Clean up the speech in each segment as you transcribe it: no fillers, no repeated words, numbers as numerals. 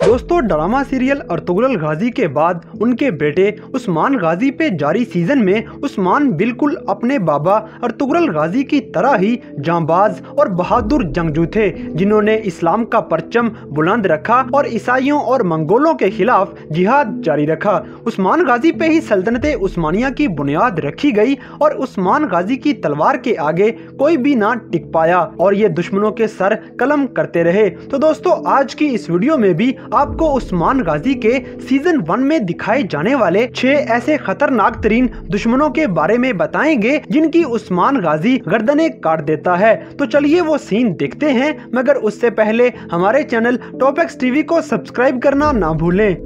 दोस्तों drama serial Ertugrul गाजी के बाद उनके बेटे उस्मान गाजी पे जारी सीजन में उस्मान बिल्कुल अपने बाबा अर्तुगरुल गाजी की तरह ही जांबाज और बहादुर जंगजू थे, जिन्होंने इस्लाम का परचम बुलंद रखा और ईसाइयों और मंगोलों के खिलाफ जिहाद जारी रखा। उस्मान गाजी पे ही सल्तनत उस्मानिया की बुनियाद रखी गई और उस्मान गाजी की तलवार के आगे कोई भी ना टिक पाया और ये दुश्मनों के सर कलम करते रहे। तो दोस्तों आज की इस वीडियो में भी आपको उस्मान गाजी के सीजन 1 में दिखाए जाने वाले 6 ऐसे खतरनाक तरीन दुश्मनों के बारे में बताएंगे जिनकी उस्मान गाजी गर्दनें काट देता है। तो चलिए वो सीन देखते हैं, मगर उससे पहले हमारे चैनल टॉपएक्स टीवी को सब्सक्राइब करना ना भूलें।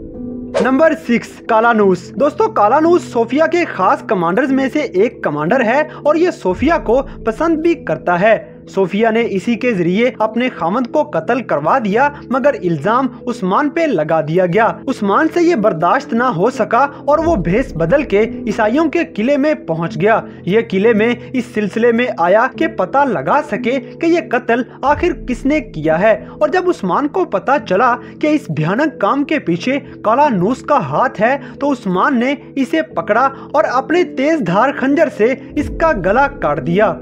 नंबर 6 कालानूस। दोस्तों कालानूस सोफिया के खास कमांडर्स में से एक कमांडर है और ये सोफिया को पसंद भी करता है। सोफिया ने इसी के जरिए अपने खामद को कत्ल करवा दिया, मगर इल्जाम उस्मान पे लगा दिया गया। उस्मान से ये बर्दाश्त ना हो सका और वो भेस बदल के ईसाइयों के किले में पहुंच गया। ये किले में इस सिलसिले में आया कि पता लगा सके कि ये कत्ल आखिर किसने किया है। और जब उस्मान को पता चला कि इस भयानक काम के पीछे कालानूस का हाथ है, तो उस्मान ने इसे पकड़ा और अपने तेज धार खंजर से इसका गला काट दिया।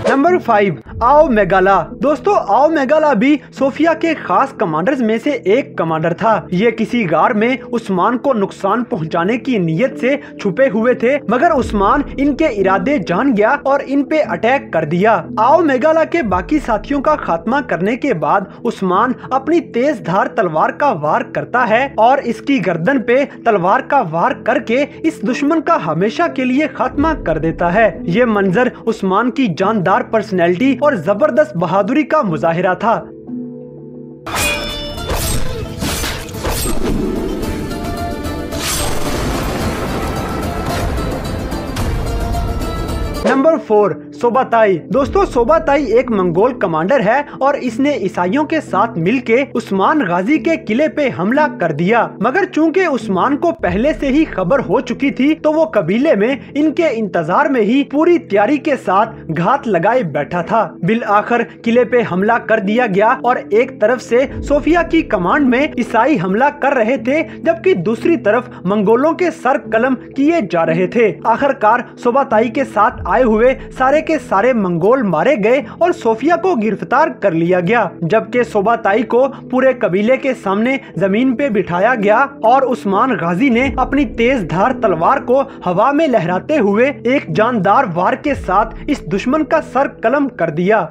नंबर 5 आओ मेगाला। दोस्तों आओ मेगाला भी सोफिया के खास कमांडर्स में से एक कमांडर था। ये किसी गार में उस्मान को नुकसान पहुंचाने की नीयत से छुपे हुए थे, मगर उस्मान इनके इरादे जान गया और इन पे अटैक कर दिया। आओ मेगाला के बाकी साथियों का खात्मा करने के बाद उस्मान अपनी तेज धार तलवार का वार करता है और इसकी गर्दन पे तलवार का वार करके इस दुश्मन का हमेशा के लिए खात्मा कर देता है। ये मंजर उस्मान की जानदार पर्सनैलिटी और जबरदस्त बहादुरी का मुजाहिरा था। नंबर 4 सोबाताई। दोस्तों सोबाताई एक मंगोल कमांडर है और इसने ईसाइयों के साथ मिलके उस्मान गाजी के किले पे हमला कर दिया, मगर चूंकि उस्मान को पहले से ही खबर हो चुकी थी, तो वो कबीले में इनके इंतजार में ही पूरी तैयारी के साथ घात लगाए बैठा था। बिल आखिर किले पे हमला कर दिया गया और एक तरफ से सोफिया की कमांड में ईसाई हमला कर रहे थे, जबकि दूसरी तरफ मंगोलों के सर कलम किए जा रहे थे। आखिरकार सोबाताई के साथ आए हुए सारे के सारे मंगोल मारे गए और सोफिया को गिरफ्तार कर लिया गया, जबकि सोबाताई को पूरे कबीले के सामने जमीन पे बिठाया गया और उस्मान गाजी ने अपनी तेज धार तलवार को हवा में लहराते हुए एक जानदार वार के साथ इस दुश्मन का सर कलम कर दिया।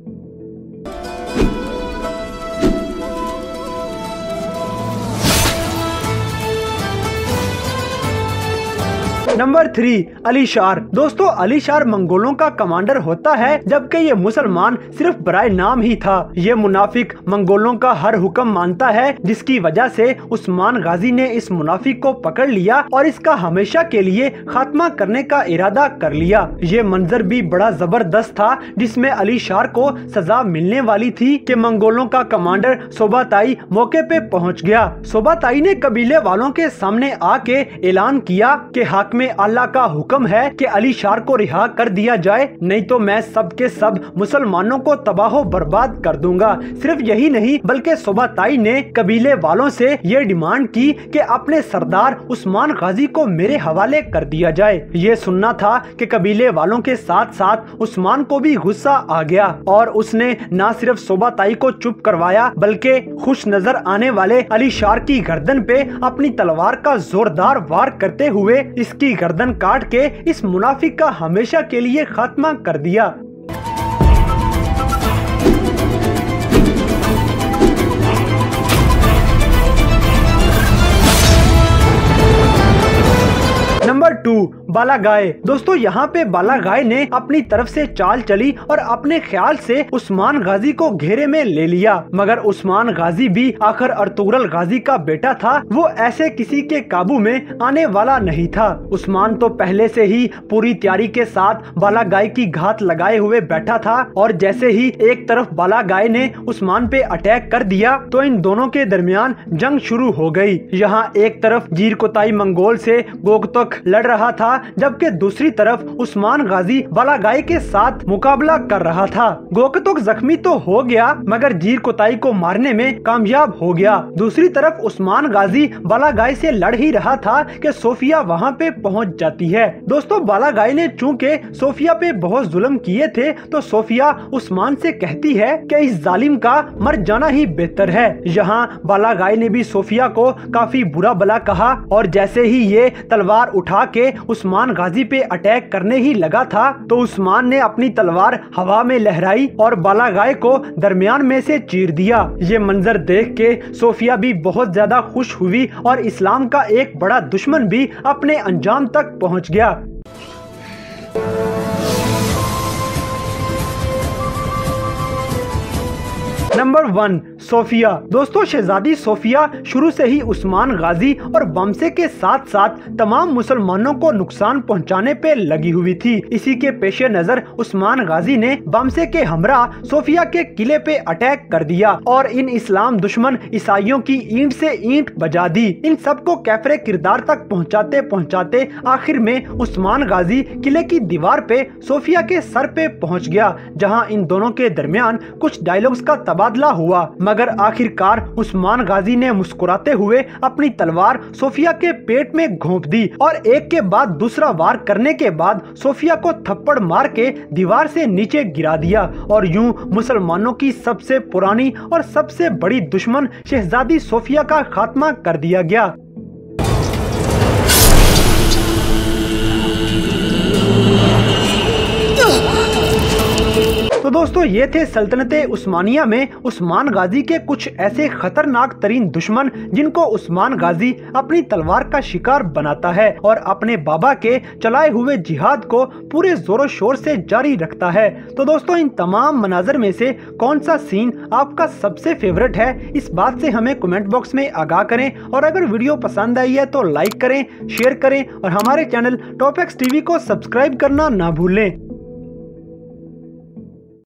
नंबर 3 अलीशार। दोस्तों अलीशार मंगोलों का कमांडर होता है, जबकि ये मुसलमान सिर्फ बराए नाम ही था। ये मुनाफिक मंगोलों का हर हुक्म मानता है, जिसकी वजह से उस्मान गाजी ने इस मुनाफिक को पकड़ लिया और इसका हमेशा के लिए खात्मा करने का इरादा कर लिया। ये मंजर भी बड़ा जबरदस्त था, जिसमें अलीशार को सजा मिलने वाली थी कि मंगोलों का कमांडर सोबाताई मौके पे पहुंच गया। सोबाताई ने कबीले वालों के सामने आके ऐलान किया कि हाकिम अल्लाह का हुक्म है कि अलीशार को रिहा कर दिया जाए, नहीं तो मैं सब के सब मुसलमानों को तबाह बर्बाद कर दूंगा। सिर्फ यही नहीं, बल्कि सोबाताई ने कबीले वालों से ये डिमांड की कि अपने सरदार उस्मान गाजी को मेरे हवाले कर दिया जाए। ये सुनना था कि कबीले वालों के साथ साथ उस्मान को भी गुस्सा आ गया और उसने न सिर्फ सोबाताई को चुप करवाया, बल्कि खुश नजर आने वाले अलीशार की गर्दन पे अपनी तलवार का जोरदार वार करते हुए इसकी गर्दन काट के इस मुनाफिक का हमेशा के लिए खात्मा कर दिया। नंबर 2 बालागाय। दोस्तों यहाँ पे बालागाय ने अपनी तरफ से चाल चली और अपने ख्याल से उस्मान गाजी को घेरे में ले लिया, मगर उस्मान गाजी भी आखिर अर्तुगरुल गाजी का बेटा था। वो ऐसे किसी के काबू में आने वाला नहीं था। उस्मान तो पहले से ही पूरी तैयारी के साथ बालागाय की घात लगाए हुए बैठा था और जैसे ही एक तरफ बालागाय ने उस्मान पे अटैक कर दिया, तो इन दोनों के दरमियान जंग शुरू हो गई। यहाँ एक तरफ जीरकोताई मंगोल से गोगतक लड़ रहा था, जबकि दूसरी तरफ उस्मान गाजी बालागाई के साथ मुकाबला कर रहा था। गोकतुक जख्मी तो हो गया मगर जीर कोताई को मारने में कामयाब हो गया। दूसरी तरफ उस्मान गाजी बालागाई से लड़ ही रहा था कि सोफिया वहां पे पहुंच जाती है। दोस्तों, बालागाई ने चूंकि सोफिया पे बहुत जुल्म किए थे तो सोफिया उस्मान से कहती है कि इस जालिम का मर जाना ही बेहतर है। यहाँ बालागाई ने भी सोफिया को काफी बुरा भला कहा और जैसे ही ये तलवार उठा के उस्मान गाजी पे अटैक करने ही लगा था तो उस्मान ने अपनी तलवार हवा में लहराई और बालागाई को दरमियान में से चीर दिया। ये मंजर देख के सोफिया भी बहुत ज्यादा खुश हुई और इस्लाम का एक बड़ा दुश्मन भी अपने अंजाम तक पहुंच गया। Number 1, Sophia. दोस्तों, शहजादी सोफिया शुरू से ही उस्मान गाजी और बमसे के साथ साथ तमाम मुसलमानों को नुकसान पहुंचाने पे लगी हुई थी। इसी के पेश नजर उस्मान गाजी ने बमसे के हमरा सोफिया के किले पे अटैक कर दिया और इन इस्लाम दुश्मन ईसाइयों की ईंट से ईंट बजा दी। इन सबको कैफरे किरदार तक पहुंचाते पहुंचाते आखिर में उस्मान गाजी किले की दीवार पे सोफिया के सर पे पहुंच गया, जहां इन दोनों के दरमियान कुछ डायलॉग्स का तबादला हुआ मगर आखिरकार उस्मान गाजी ने मुस्कुराते हुए अपनी तलवार सोफिया के पेट में घोंप दी और एक के बाद दूसरा वार करने के बाद सोफिया को थप्पड़ मार के दीवार से नीचे गिरा दिया और यूं मुसलमानों की सबसे पुरानी और सबसे बड़ी दुश्मन शहजादी सोफिया का खात्मा कर दिया गया। तो दोस्तों, ये थे सल्तनते उस्मानिया में उस्मान गाजी के कुछ ऐसे खतरनाक तरीन दुश्मन जिनको उस्मान गाजी अपनी तलवार का शिकार बनाता है और अपने बाबा के चलाए हुए जिहाद को पूरे जोरों शोर से जारी रखता है। तो दोस्तों, इन तमाम मनाजर में से कौन सा सीन आपका सबसे फेवरेट है, इस बात से हमें कमेंट बॉक्स में आगाह करें और अगर वीडियो पसंद आई है तो लाइक करें, शेयर करें और हमारे चैनल टॉप एक्स टीवी को सब्सक्राइब करना ना भूलें।